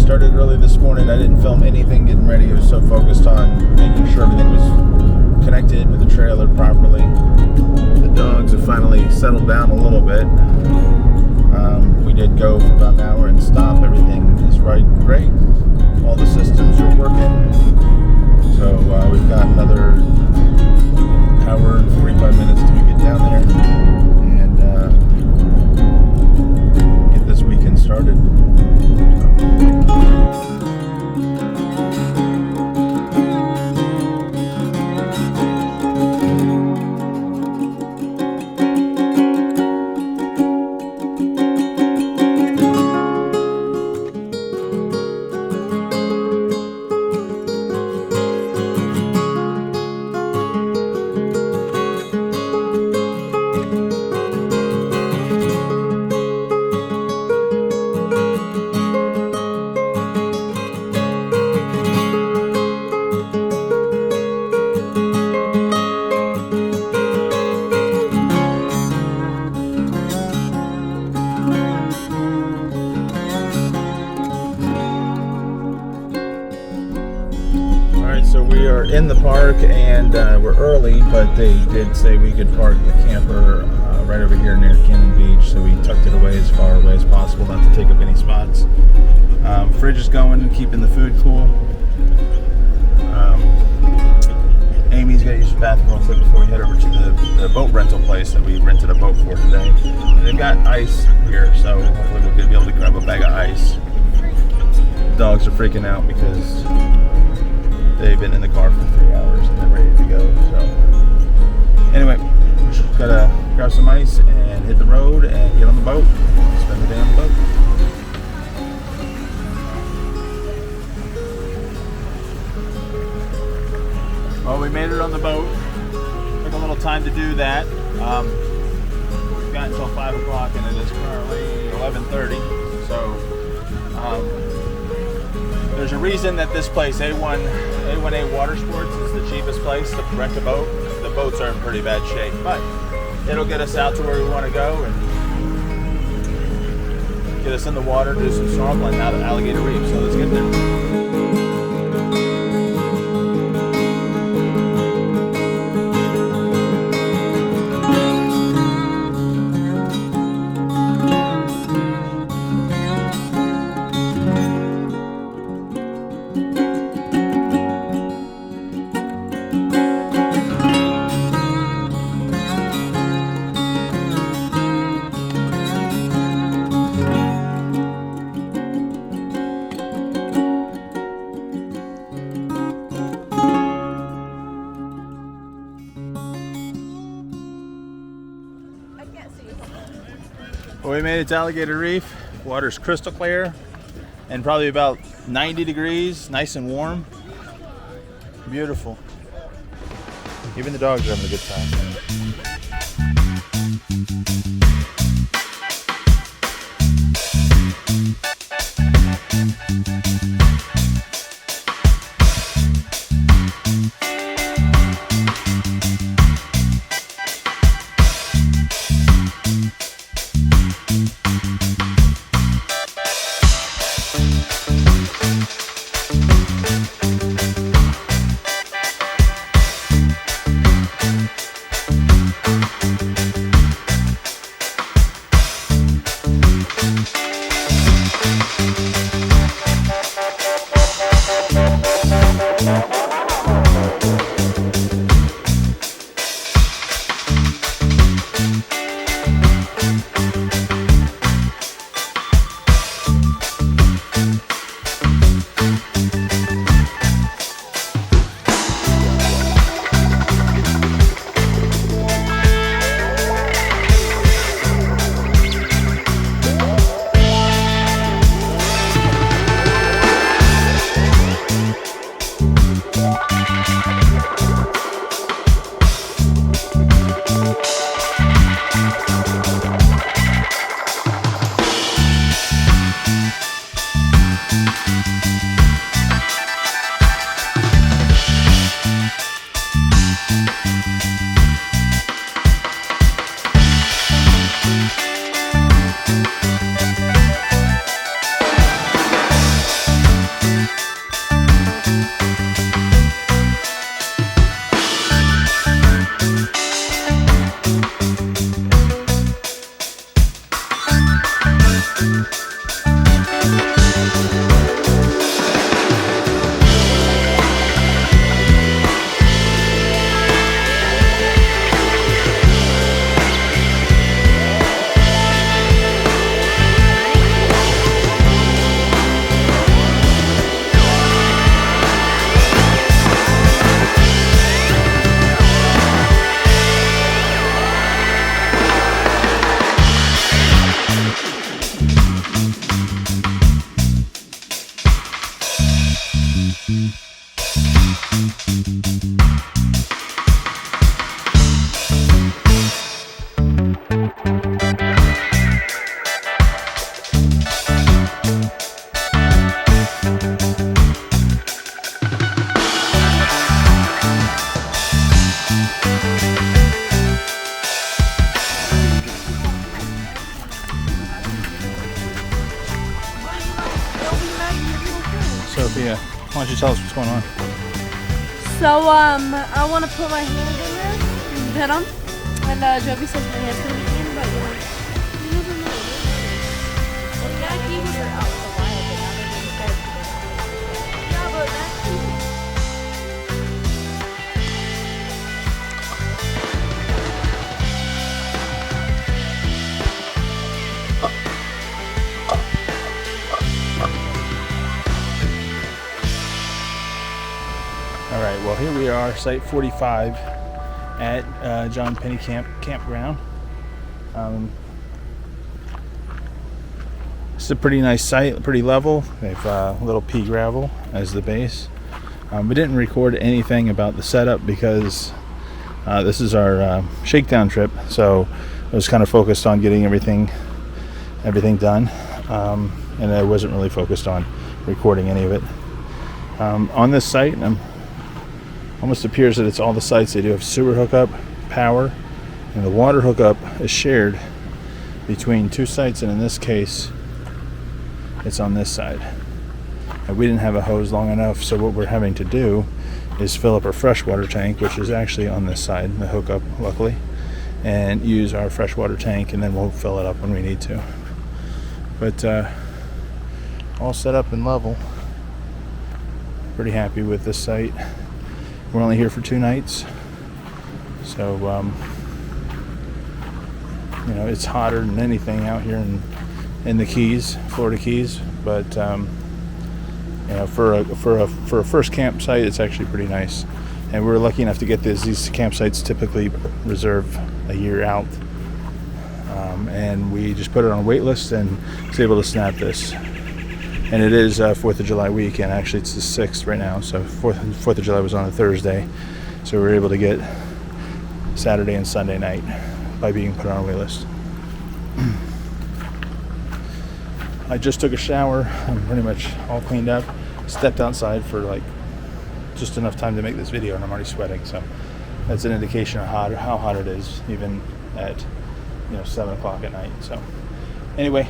started early this morning. I didn't film anything getting ready. I was so focused on making sure everything was connected with the trailer properly. The dogs have finally settled down a little bit. We did go for about an hour and stop. Everything is right great. All the systems are working. So we've got another hour and 45 minutes till we get down there and get this weekend started. So we are in the park and we're early, but they did say we could park the camper right over here near Cannon Beach, so we tucked it away as far away as possible, not to take up any spots. Fridge is going and keeping the food cool. Amy's got to use the bathroom real quick before we head over to the boat rental place that we rented a boat for today. And they've got ice here, so hopefully we're going to be able to grab a bag of ice. The dogs are freaking out because they've been in the car for 3 hours and they're ready to go. So anyway, gotta grab some ice and hit the road and get on the boat. Spend the day on the boat. Well, we made it on the boat. Took a little time to do that. We've got until 5 o'clock and it is currently 11:30. So there's a reason that this place, A1A Water Sports, is the cheapest place to rent a boat. The boats are in pretty bad shape, but it'll get us out to where we want to go and get us in the water, do some snorkeling out at Alligator Reef. So let's get there. Well, we made it to Alligator Reef. Water's crystal clear and probably about 90 degrees, nice and warm. Beautiful. Even the dogs are having a good time. Sophia, why don't you tell us what's going on? So, I want to put my hand in there and pet him. And, Joby says my hand's going to be in, but, you never know. Well, the Alligators are out for a while, but now they're being fed. Yeah, but that's Alright, well here we are, Site 45 at John Pennekamp campground. It's a pretty nice site, pretty level. They have little pea gravel as the base. We didn't record anything about the setup because this is our shakedown trip, so I was kind of focused on getting everything done, and I wasn't really focused on recording any of it. On this site, almost appears that it's all the sites. They do have sewer hookup, power, and the water hookup is shared between two sites, and in this case it's on this side. And we didn't have a hose long enough, so what we're having to do is fill up our freshwater tank, which is actually on this side, the hookup luckily, and use our freshwater tank, and then we'll fill it up when we need to. But all set up and level. Pretty happy with this site. We're only here for 2 nights, so you know, it's hotter than anything out here in the Keys, Florida Keys. But you know, for a first campsite, it's actually pretty nice. And we were lucky enough to get these campsites typically reserve a year out, and we just put it on a wait list and was able to snap this. And it is 4th of July weekend. Actually, it's the 6th right now, so 4th of July was on a Thursday, so we were able to get Saturday and Sunday night by being put on a wait list. I just took a shower. I'm pretty much all cleaned up. Stepped outside for like just enough time to make this video, and I'm already sweating, so that's an indication of how hot it is, even at 7 o'clock at night. So anyway,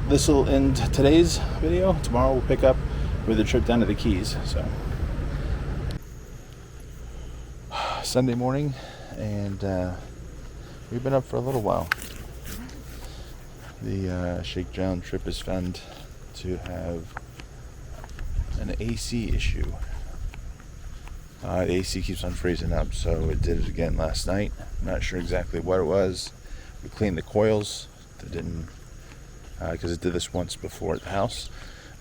this will end today's video. Tomorrow we'll pick up with a trip down to the Keys. So Sunday morning, and we've been up for a little while. The Shakedown trip is found to have an AC issue. The AC keeps on freezing up, so it did it again last night. I'm not sure exactly what it was. We cleaned the coils. That didn't, because it did this once before at the house,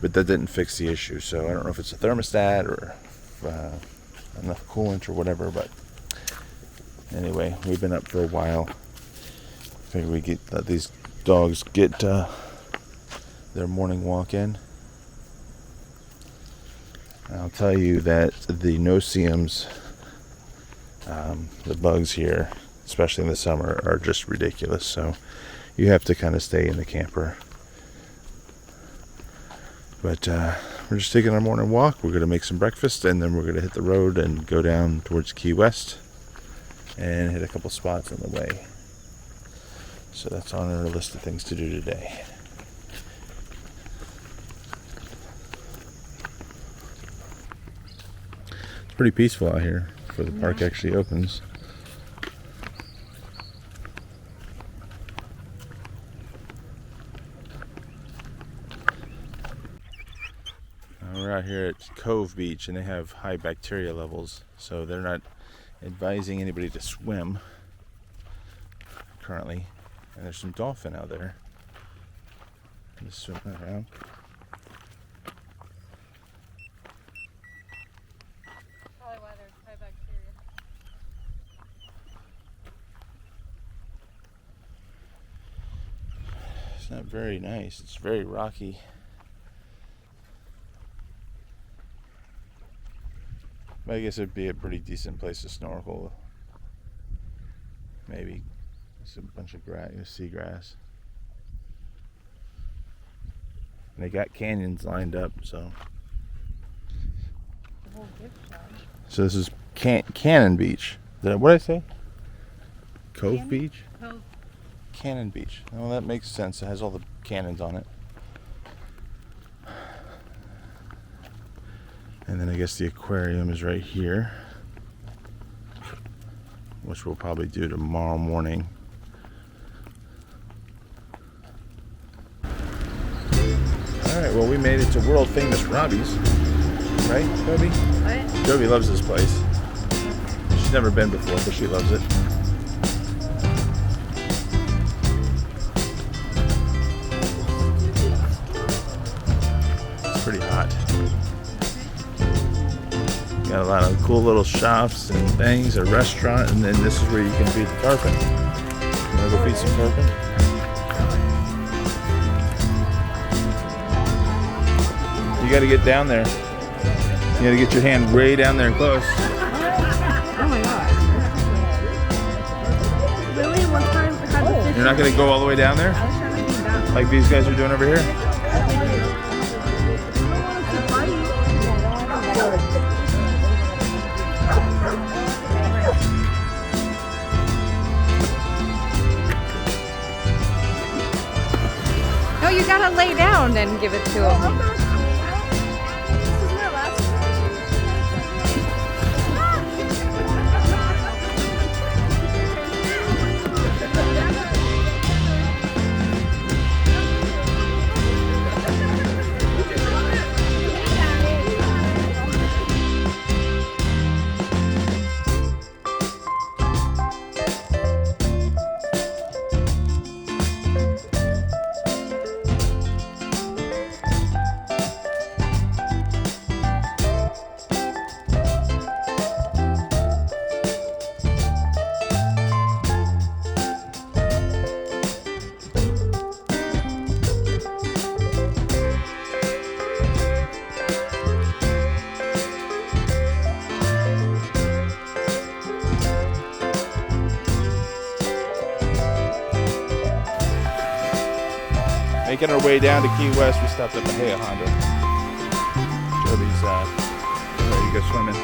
but that didn't fix the issue. So I don't know if it's a thermostat or enough coolant or whatever, but anyway, we've been up for a while. Figure we let these dogs get their morning walk in. I'll tell you that the no-see-ums, the bugs here, especially in the summer, are just ridiculous. So you have to kind of stay in the camper. But we're just taking our morning walk. We're going to make some breakfast, and then we're going to hit the road and go down towards Key West and hit a couple spots on the way. So that's on our list of things to do today. It's pretty peaceful out here before the park actually opens. We're out here at Cove Beach, and they have high bacteria levels, so they're not advising anybody to swim currently. And there's some dolphin out there just swimming around. probably why there's high bacteria. It's not very nice. It's very rocky. But I guess it'd be a pretty decent place to snorkel. Maybe. It's a bunch of grass, seagrass. And they got canyons lined up, so. The whole gift shop. So this is Cannon Beach. What did I say? Cove Cannon? Beach? Cove. Cannon Beach. Well, that makes sense. It has all the cannons on it. And then I guess the aquarium is right here, which we'll probably do tomorrow morning. Alright, well, we made it to world famous Robbie's. Right, Joby? What? Joby loves this place. She's never been before, but she loves it. It's pretty hot. Got a lot of cool little shops and things, a restaurant, and then this is where you can feed the tarpon. You wanna go feed some tarpon? You gotta get down there. You gotta get your hand way down there close. Oh my god. Really? One time I had the fish. You're not gonna go all the way down there? I was trying to be down. Like these guys are doing over here? No, you gotta lay down and give it to him. This is my last Making our way down to Key West, we stopped at the Honda. Joby's ready to go swimming.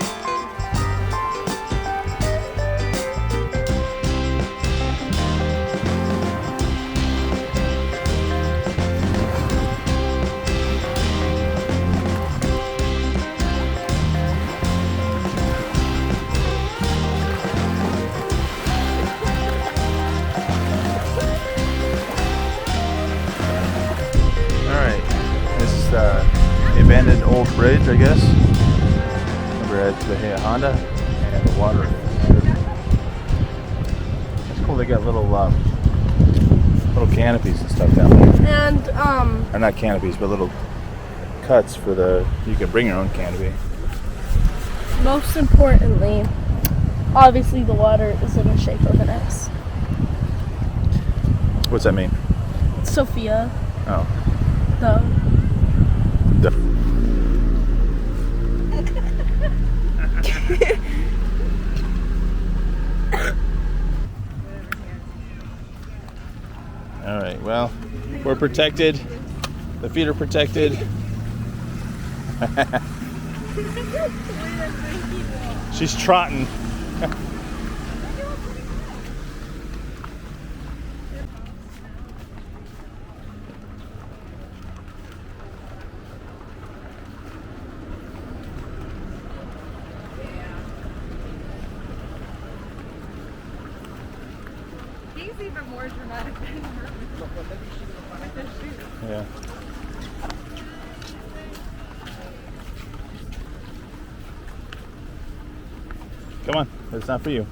The abandoned old bridge, I guess. We're at the Honda and the water. It's cool. They got little canopies and stuff down there. And Or not canopies, but little cuts for the. You can bring your own canopy. most importantly, obviously the water is in the shape of an S. What's that mean? Sophia, Oh. though. All right. Well, we're protected. The feet are protected. She's trotting. He's even more dramatic than her. Yeah. Come on, it's not for you.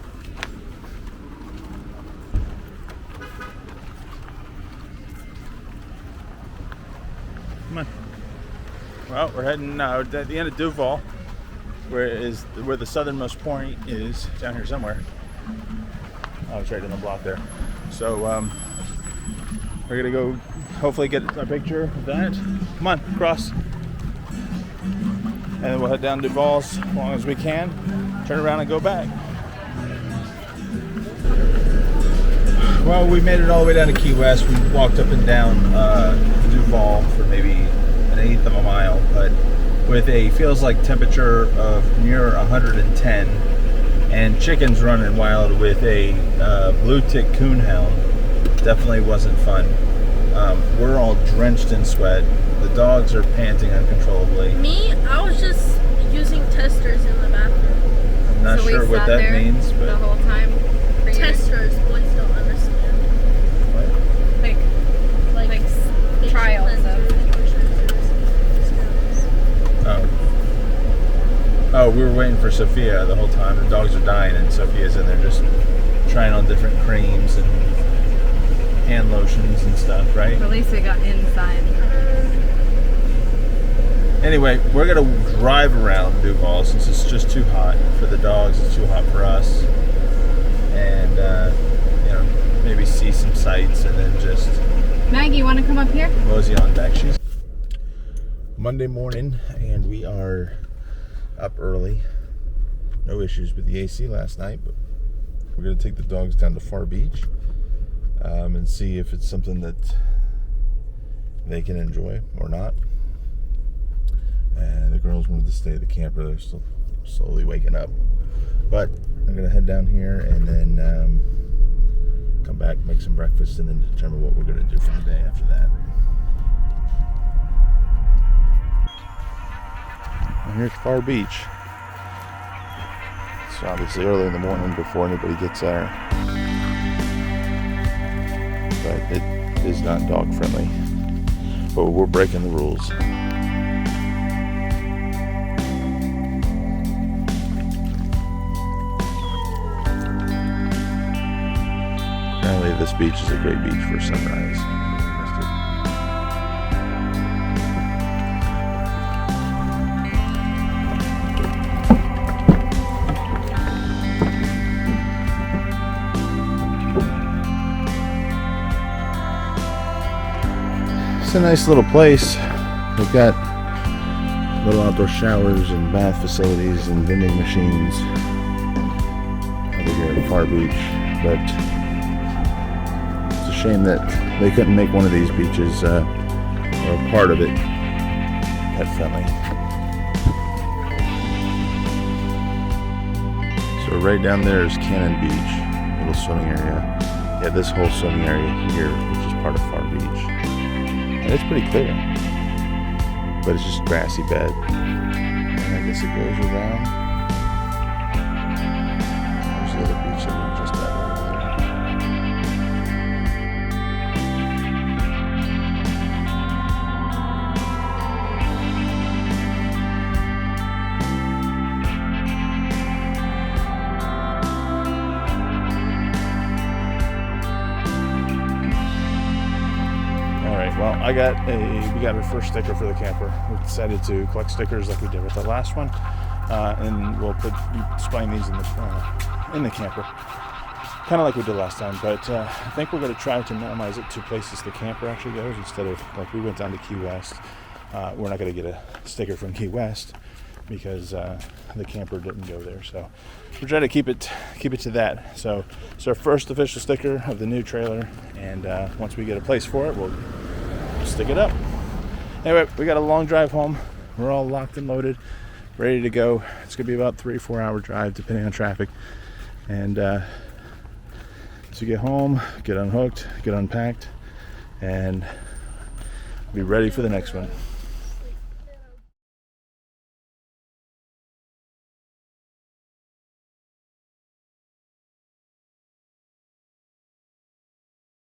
Come on. Well, we're heading at the end of Duval, where the southernmost point is, down here somewhere. Oh, it's right in the block there. So we're gonna go hopefully get a picture of that. Come on, cross. And then we'll head down Duval's as long as we can. Turn around and go back. Well, we made it all the way down to Key West. We walked up and down Duval for maybe an eighth of a mile, but with a feels like temperature of near 110 and chickens running wild with a blue tick coonhound. Definitely wasn't fun. We're all drenched in sweat. The dogs are panting uncontrollably. Me, I was just using testers in the bathroom. I'm not So we sure what sat that there means, the but whole time. For you. Testers, boys don't understand. Like trials of. Oh, we were waiting for Sophia the whole time. The dogs are dying, and Sophia's in there just trying on different creams and hand lotions and stuff, right? At least we got inside. Anyway, we're gonna drive around Duval since it's just too hot for the dogs. It's too hot for us, and maybe see some sights and then just Maggie, you want to come up here? mosey on back. She's Monday morning, and we are up early. No issues with the AC last night, but we're gonna take the dogs down to Far Beach and see if it's something that they can enjoy or not. And the girls wanted to stay at the camper. They're still slowly waking up, but I'm gonna head down here and then come back, make some breakfast, and then determine what we're gonna do for the day after that. And here's Far Beach. It's obviously early in the morning before anybody gets there, but it is not dog friendly. But we're breaking the rules. Apparently this beach is a great beach for sunrise. It's a nice little place. They've got little outdoor showers and bath facilities and vending machines over here at Far Beach, but it's a shame that they couldn't make one of these beaches or part of it pet friendly. So right down there is Cannon Beach, little swimming area. Yeah, this whole swimming area here, which is part of Far Beach. And it's pretty clear, but it's just grassy bed. And I guess it goes around. There's the other beach that we're just at over Well, we got our first sticker for the camper. We decided to collect stickers like we did with the last one, and we'll display these in the camper, kind of like we did last time. But I think we're going to try to minimize it to places the camper actually goes instead of like we went down to Key West. We're not going to get a sticker from Key West because the camper didn't go there. So we're trying to keep it to that. So it's our first official sticker of the new trailer, and once we get a place for it, we'll stick it up. Anyway, we got a long drive home. We're all locked and loaded, ready to go. It's gonna be about 3 or 4 hour drive depending on traffic. And to get home, get unhooked, get unpacked, and be ready for the next one.